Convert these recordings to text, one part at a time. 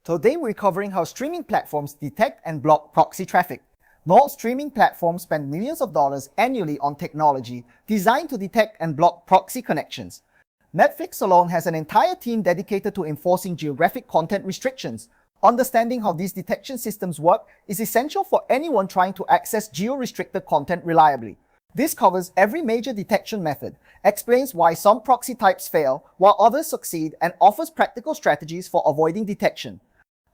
Today we're covering how streaming platforms detect and block proxy traffic. Most streaming platforms spend millions of dollars annually on technology designed to detect and block proxy connections. Netflix alone has an entire team dedicated to enforcing geographic content restrictions. Understanding how these detection systems work is essential for anyone trying to access geo-restricted content reliably. This covers every major detection method, explains why some proxy types fail while others succeed, and offers practical strategies for avoiding detection.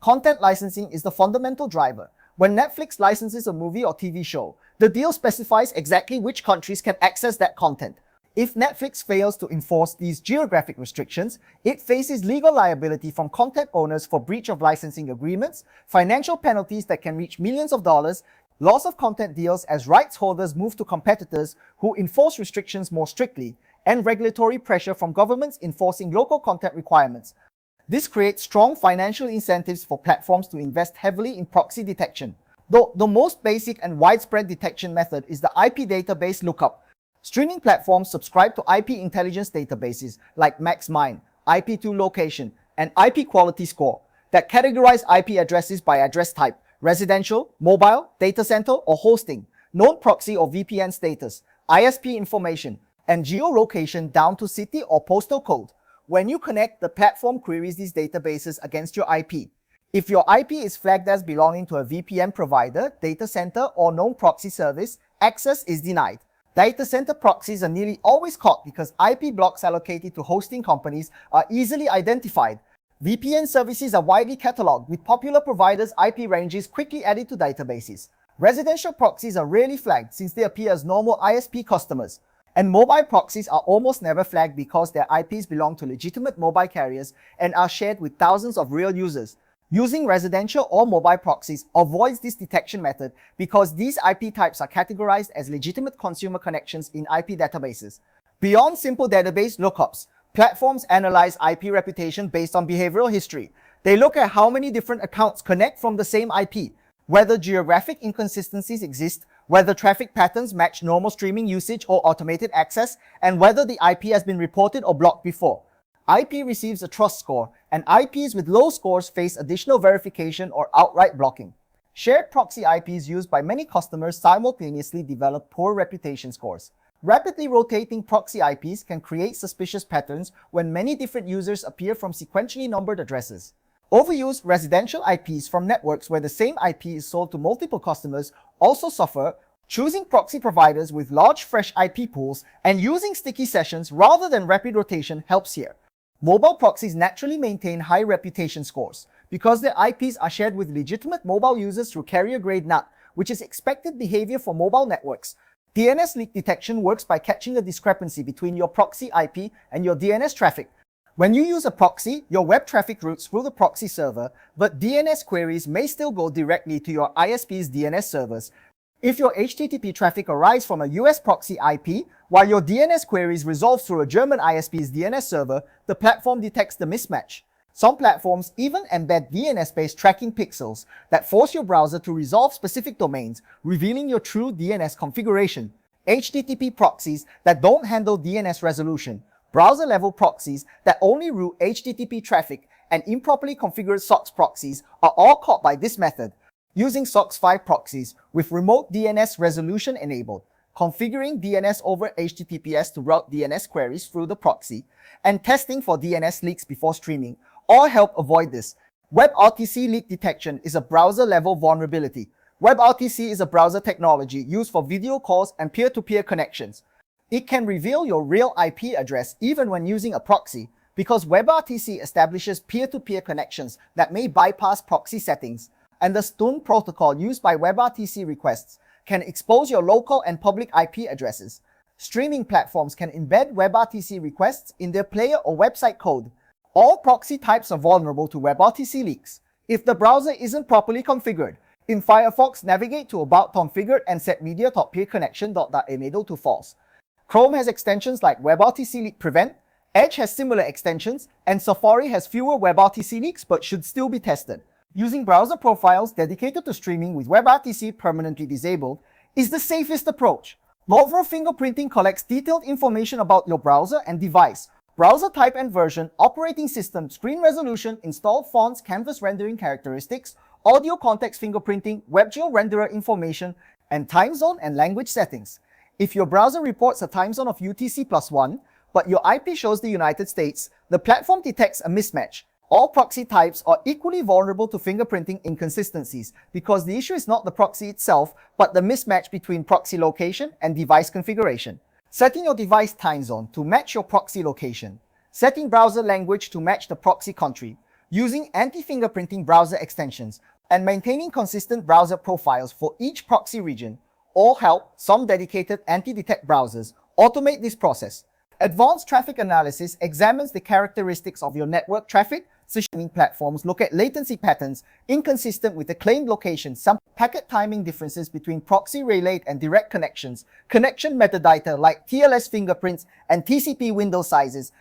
Content licensing is the fundamental driver. When Netflix licenses a movie or TV show, the deal specifies exactly which countries can access that content. If Netflix fails to enforce these geographic restrictions, it faces legal liability from content owners for breach of licensing agreements, financial penalties that can reach millions of dollars, loss of content deals as rights holders move to competitors who enforce restrictions more strictly, and regulatory pressure from governments enforcing local content requirements. This creates strong financial incentives for platforms to invest heavily in proxy detection. Though the most basic and widespread detection method is the IP database lookup. Streaming platforms subscribe to IP intelligence databases like MaxMine, IP2 location, and IP quality score that categorize IP addresses by address type, residential, mobile, data center, or hosting, known proxy or VPN status, ISP information, and geolocation down to city or postal code. When you connect, the platform queries these databases against your IP. If your IP is flagged as belonging to a VPN provider, data center, or known proxy service, access is denied. Data center proxies are nearly always caught because IP blocks allocated to hosting companies are easily identified. VPN services are widely cataloged, with popular providers' IP ranges quickly added to databases. Residential proxies are rarely flagged since they appear as normal ISP customers. And mobile proxies are almost never flagged because their IPs belong to legitimate mobile carriers and are shared with thousands of real users. Using residential or mobile proxies avoids this detection method because these IP types are categorized as legitimate consumer connections in IP databases. Beyond simple database lookups, platforms analyze IP reputation based on behavioral history. They look at how many different accounts connect from the same IP, whether geographic inconsistencies exist, whether traffic patterns match normal streaming usage or automated access, and whether the IP has been reported or blocked before. IP receives a trust score, and IPs with low scores face additional verification or outright blocking. Shared proxy IPs used by many customers simultaneously develop poor reputation scores. Rapidly rotating proxy IPs can create suspicious patterns when many different users appear from sequentially numbered addresses. Overused residential IPs from networks where the same IP is sold to multiple customers also suffer. Choosing proxy providers with large fresh IP pools and using sticky sessions rather than rapid rotation helps here. Mobile proxies naturally maintain high reputation scores because their IPs are shared with legitimate mobile users through carrier-grade NAT, which is expected behavior for mobile networks. DNS leak detection works by catching a discrepancy between your proxy IP and your DNS traffic. When you use a proxy, your web traffic routes through the proxy server, but DNS queries may still go directly to your ISP's DNS servers. If your HTTP traffic arrives from a US proxy IP, while your DNS queries resolve through a German ISP's DNS server, the platform detects the mismatch. Some platforms even embed DNS-based tracking pixels that force your browser to resolve specific domains, revealing your true DNS configuration. HTTP proxies that don't handle DNS resolution, browser-level proxies that only route HTTP traffic, and improperly configured SOCKS proxies are all caught by this method. Using SOCKS 5 proxies with remote DNS resolution enabled, configuring DNS over HTTPS to route DNS queries through the proxy, and testing for DNS leaks before streaming all help avoid this. WebRTC leak detection is a browser-level vulnerability. WebRTC is a browser technology used for video calls and peer-to-peer connections. It can reveal your real IP address even when using a proxy because WebRTC establishes peer-to-peer connections that may bypass proxy settings, and the STUN protocol used by WebRTC requests can expose your local and public IP addresses. Streaming platforms can embed WebRTC requests in their player or website code. All proxy types are vulnerable to WebRTC leaks. If the browser isn't properly configured, in Firefox, navigate to About Configured and set media.peerconnection.enable to false. Chrome has extensions like WebRTC Leak Prevent, Edge has similar extensions, and Safari has fewer WebRTC leaks but should still be tested. Using browser profiles dedicated to streaming with WebRTC permanently disabled is the safest approach. Log4 fingerprinting collects detailed information about your browser and device, browser type and version, operating system, screen resolution, installed fonts, canvas rendering characteristics, audio context fingerprinting, WebGL renderer information, and time zone and language settings. If your browser reports a time zone of UTC+1, but your IP shows the United States, the platform detects a mismatch. All proxy types are equally vulnerable to fingerprinting inconsistencies because the issue is not the proxy itself, but the mismatch between proxy location and device configuration. Setting your device time zone to match your proxy location. Setting browser language to match the proxy country. Using anti-fingerprinting browser extensions, and maintaining consistent browser profiles for each proxy region all help some dedicated anti-detect browsers automate this process. Advanced traffic analysis examines the characteristics of your network traffic. Streaming platforms look at latency patterns inconsistent with the claimed location, some packet timing differences between proxy relayed and direct connections, connection metadata like TLS fingerprints and TCP window sizes,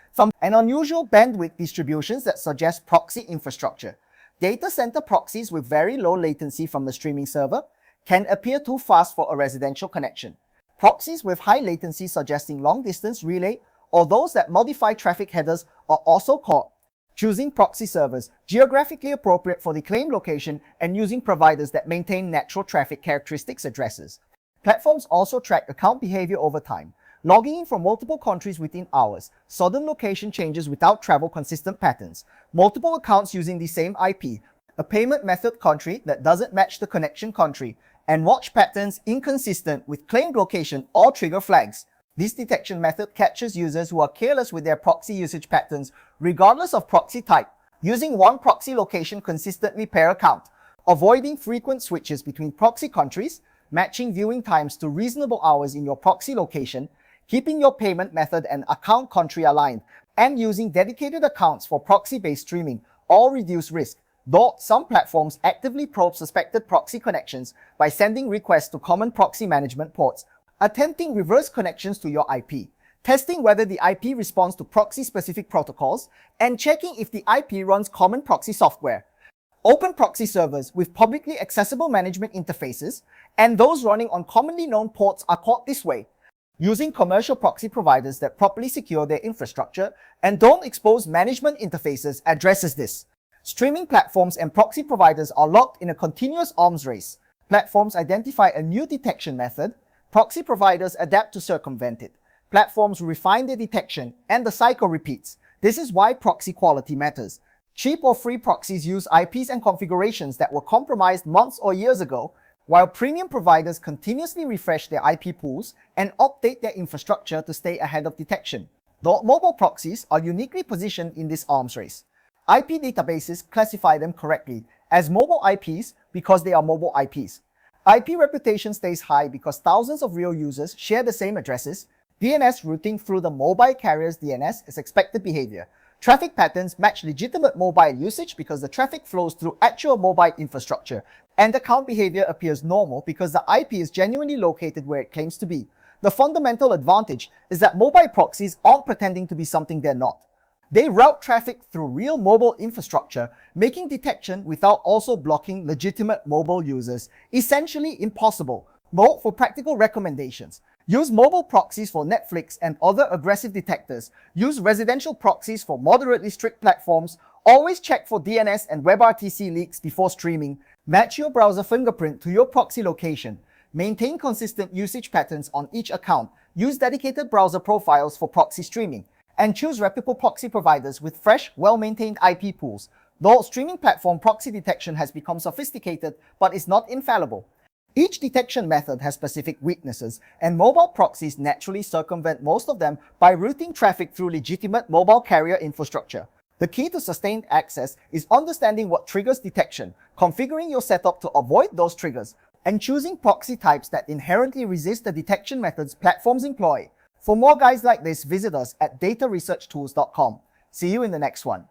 and unusual bandwidth distributions that suggest proxy infrastructure. Data center proxies with very low latency from the streaming server can appear too fast for a residential connection. Proxies with high latency suggesting long-distance relay or those that modify traffic headers are also caught. Choosing proxy servers geographically appropriate for the claimed location and using providers that maintain natural traffic characteristics addresses. Platforms also track account behavior over time, logging in from multiple countries within hours, sudden location changes without travel consistent patterns, multiple accounts using the same IP, a payment method country that doesn't match the connection country, and watch patterns inconsistent with claimed location or trigger flags. This detection method catches users who are careless with their proxy usage patterns regardless of proxy type, using one proxy location consistently per account, avoiding frequent switches between proxy countries, matching viewing times to reasonable hours in your proxy location, keeping your payment method and account country aligned, and using dedicated accounts for proxy-based streaming all reduce risk, though some platforms actively probe suspected proxy connections by sending requests to common proxy management ports, attempting reverse connections to your IP, testing whether the IP responds to proxy-specific protocols, and checking if the IP runs common proxy software. Open proxy servers with publicly accessible management interfaces and those running on commonly known ports are caught this way. Using commercial proxy providers that properly secure their infrastructure and don't expose management interfaces addresses this. Streaming platforms and proxy providers are locked in a continuous arms race. Platforms identify a new detection method, proxy providers adapt to circumvent it. Platforms refine their detection, and the cycle repeats. This is why proxy quality matters. Cheap or free proxies use IPs and configurations that were compromised months or years ago, while premium providers continuously refresh their IP pools and update their infrastructure to stay ahead of detection. Though mobile proxies are uniquely positioned in this arms race. IP databases classify them correctly as mobile IPs because they are mobile IPs. IP reputation stays high because thousands of real users share the same addresses. DNS routing through the mobile carrier's DNS is expected behavior. Traffic patterns match legitimate mobile usage because the traffic flows through actual mobile infrastructure, and account behavior appears normal because the IP is genuinely located where it claims to be. The fundamental advantage is that mobile proxies aren't pretending to be something they're not. They route traffic through real mobile infrastructure, making detection without also blocking legitimate mobile users essentially impossible. Note for practical recommendations. Use mobile proxies for Netflix and other aggressive detectors. Use residential proxies for moderately strict platforms. Always check for DNS and WebRTC leaks before streaming. Match your browser fingerprint to your proxy location. Maintain consistent usage patterns on each account. Use dedicated browser profiles for proxy streaming. And choose reputable proxy providers with fresh, well-maintained IP pools. Though streaming platform proxy detection has become sophisticated but is not infallible. Each detection method has specific weaknesses, and mobile proxies naturally circumvent most of them by routing traffic through legitimate mobile carrier infrastructure. The key to sustained access is understanding what triggers detection, configuring your setup to avoid those triggers, and choosing proxy types that inherently resist the detection methods platforms employ. For more guides like this, visit us at dataresearchtools.com. See you in the next one.